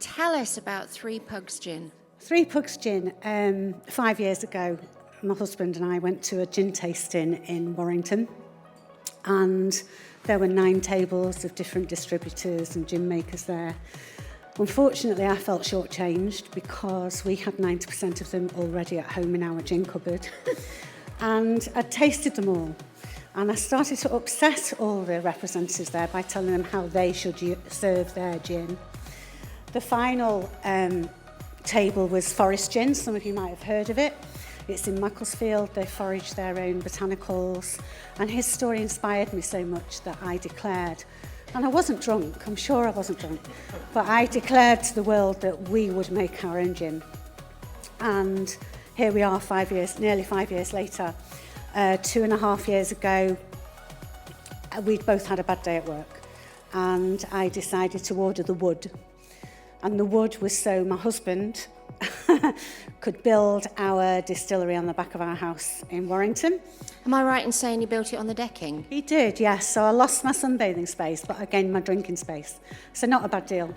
Tell us about Three Pugs Gin. Three Pugs Gin. 5 years ago, my husband and I went to a gin tasting in Warrington, and there were 9 tables of different distributors and gin makers there. Unfortunately, I felt shortchanged because we had 90% of them already at home in our gin cupboard. And I tasted them all. And I started to upset all the representatives there by telling them how they should serve their gin. The final table was Forest Gin. Some of you might have heard of it. It's in Macclesfield. They forage their own botanicals. And his story inspired me so much that I declared, and I wasn't drunk, I'm sure I wasn't drunk, but I declared to the world that we would make our own gin. And here we are nearly 5 years later. 2.5 years ago, we'd both had a bad day at work, and I decided to order the wood. And the wood was so my husband could build our distillery on the back of our house in Warrington. Am I right in saying you built it on the decking? He did, yes. So I lost my sunbathing space, but I gained my drinking space. So not a bad deal.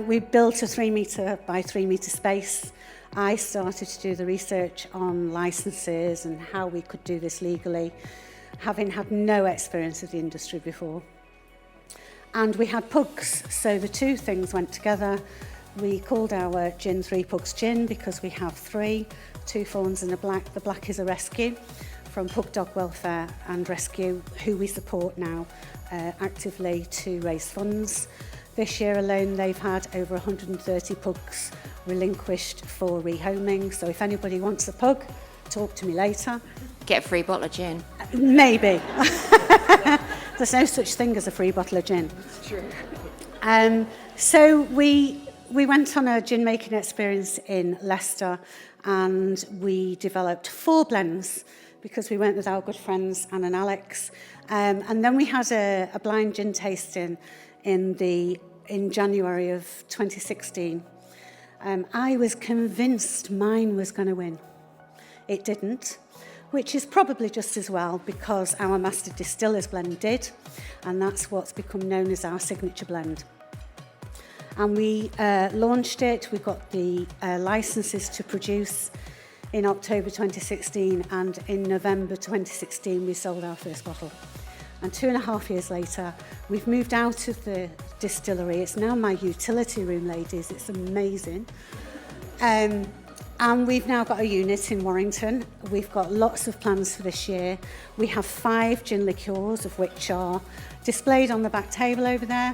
We built a 3 metre by 3 metre space. I started to do the research on licences and how we could do this legally, having had no experience of the industry before. And we had pugs, so the two things went together. We called our gin Three Pugs Gin because we have 3, 2 fawns and a black. The black is a rescue from Pug Dog Welfare and Rescue, who we support now actively to raise funds. This year alone, they've had over 130 pugs relinquished for rehoming. So if anybody wants a pug, talk to me later. Get a free bottle of gin. Maybe. There's no such thing as a free bottle of gin. It's true. So we went on a gin making experience in Leicester, and we developed 4 blends because we went with our good friends Anne and Alex. And then we had a blind gin tasting in January of 2016. I was convinced mine was going to win. It didn't, which is probably just as well because our master distiller's blend did, and that's what's become known as our signature blend. And we launched it. We got the licenses to produce in October 2016, and in November 2016 we sold our first bottle. And 2.5 years later, we've moved out of the distillery. It's now my utility room, ladies. It's amazing. And we've now got a unit in Warrington. We've got lots of plans for this year. We have 5 gin liqueurs, of which are displayed on the back table over there.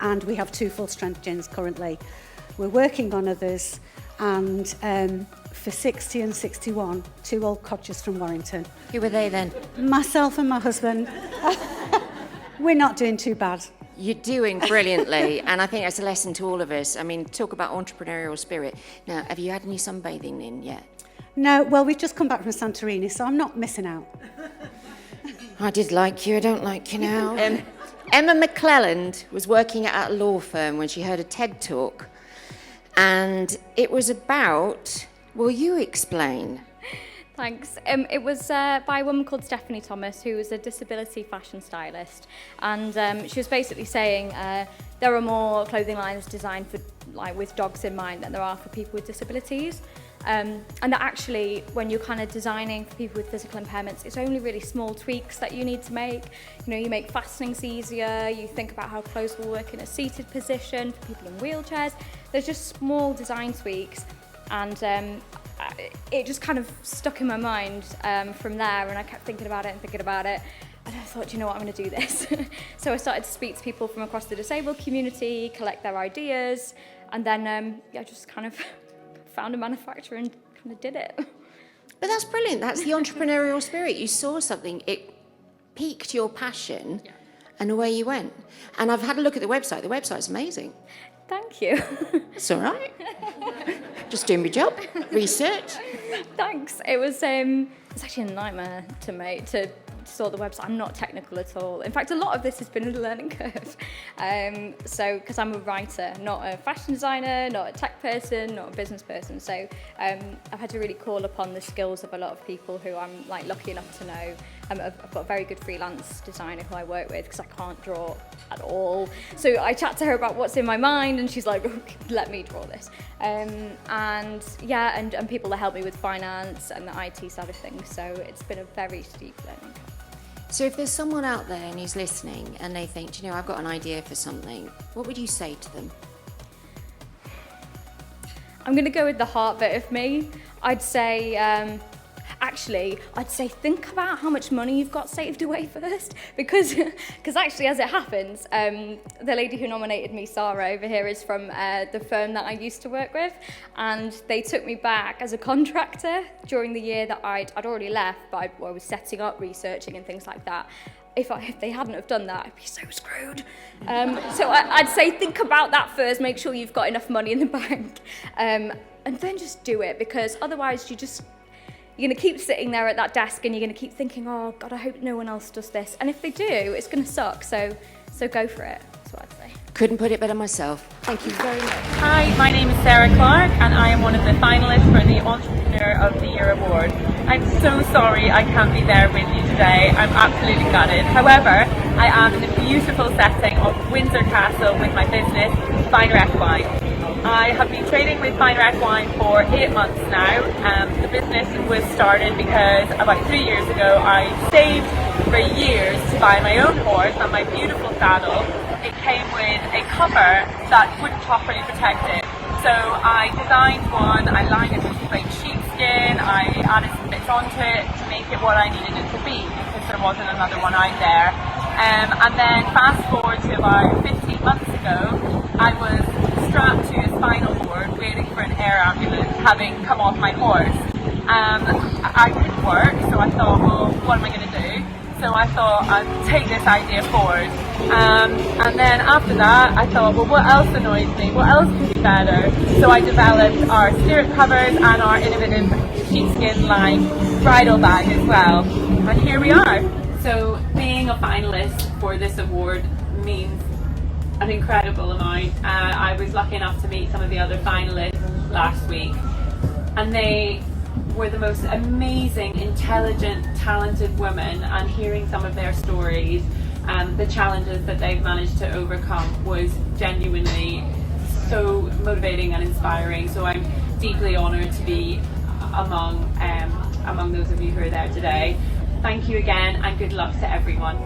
And we have 2 full-strength gins currently. We're working on others. And for 60 and 61, 2 old codgers from Warrington. Who were they then? Myself and my husband. We're not doing too bad. You're doing brilliantly, and I think that's a lesson to all of us. I mean, talk about entrepreneurial spirit. Now, have you had any sunbathing in yet? No, well, we've just come back from Santorini, so I'm not missing out. I did like you, I don't like you now. Emma McClelland was working at a law firm when she heard a TED talk, and it was about, will you explain? Thanks. It was by a woman called Stephanie Thomas, who was a disability fashion stylist, and she was basically saying there are more clothing lines designed for with dogs in mind than there are for people with disabilities, and that actually, when you're kind of designing for people with physical impairments, it's only really small tweaks that you need to make. You know, you make fastenings easier. You think about how clothes will work in a seated position for people in wheelchairs. There's just small design tweaks, and it just kind of stuck in my mind from there, and I kept thinking about it, and I thought, you know what, I'm going to do this. So I started to speak to people from across the disabled community, collect their ideas, and then I just kind of found a manufacturer and kind of did it. But that's brilliant. That's the entrepreneurial spirit. You saw something, it piqued your passion, and away you went. And I've had a look at the website. The website's amazing. Thank you. It's all right. Just doing my job. Research. Thanks. It was it's actually a nightmare to sort the website. I'm not technical at all. In fact, a lot of this has been a learning curve. Because I'm a writer, not a fashion designer, not a tech person, not a business person. So I've had to really call upon the skills of a lot of people who I'm like lucky enough to know. I've got a very good freelance designer who I work with because I can't draw at all. So I chat to her about what's in my mind, and she's like, okay, let me draw this. And people that help me with finance and the IT side of things. So it's been a very steep learning curve. So if there's someone out there and who's listening and they think, I've got an idea for something, what would you say to them? I'm going to go with the heart bit of me. I'd say think about how much money you've got saved away first, because actually, as it happens, the lady who nominated me, Sarah, over here, is from the firm that I used to work with, and they took me back as a contractor during the year that I'd already left, but I was setting up, researching and things like that. If they hadn't have done that, I'd be so screwed. So I'd say think about that first, make sure you've got enough money in the bank, and then just do it, because otherwise you're going to keep sitting there at that desk and you're going to keep thinking, oh God, I hope no one else does this. And if they do, it's going to suck. So go for it. That's what I'd say. Couldn't put it better myself. Thank you very much. Hi, my name is Sarah Clark and I am one of the finalists for the Entrepreneur of the Year Award. I'm so sorry I can't be there with you today. I'm absolutely gutted. However, I am in the beautiful setting of Windsor Castle with my business, Fine Wreck Wine. I have been trading with Fine Wreck Wine for 8 months now. The business was started because about 3 years ago I saved for years to buy my own horse and my beautiful saddle. It came with a cover that wouldn't properly protect it. So I designed one, I lined it with plain sheepskin, I added some bits onto it to make it what I needed it to be because there wasn't another one out there. And then fast forward to about 15 months ago, I was strapped to a spinal cord waiting for an air ambulance having come off my horse. I couldn't work, so I thought, well, what am I going to do? So I thought I'd take this idea forward. And then after that, I thought, well, what else annoys me? What else could be better? So I developed our stirrup covers and our innovative sheepskin lined bridle bag as well. And here we are. So being a finalist for this award means an incredible amount. I was lucky enough to meet some of the other finalists last week, and they were the most amazing, intelligent, talented women, and hearing some of their stories and the challenges that they've managed to overcome was genuinely so motivating and inspiring. So I'm deeply honoured to be among those of you who are there today. Thank you again and good luck to everyone.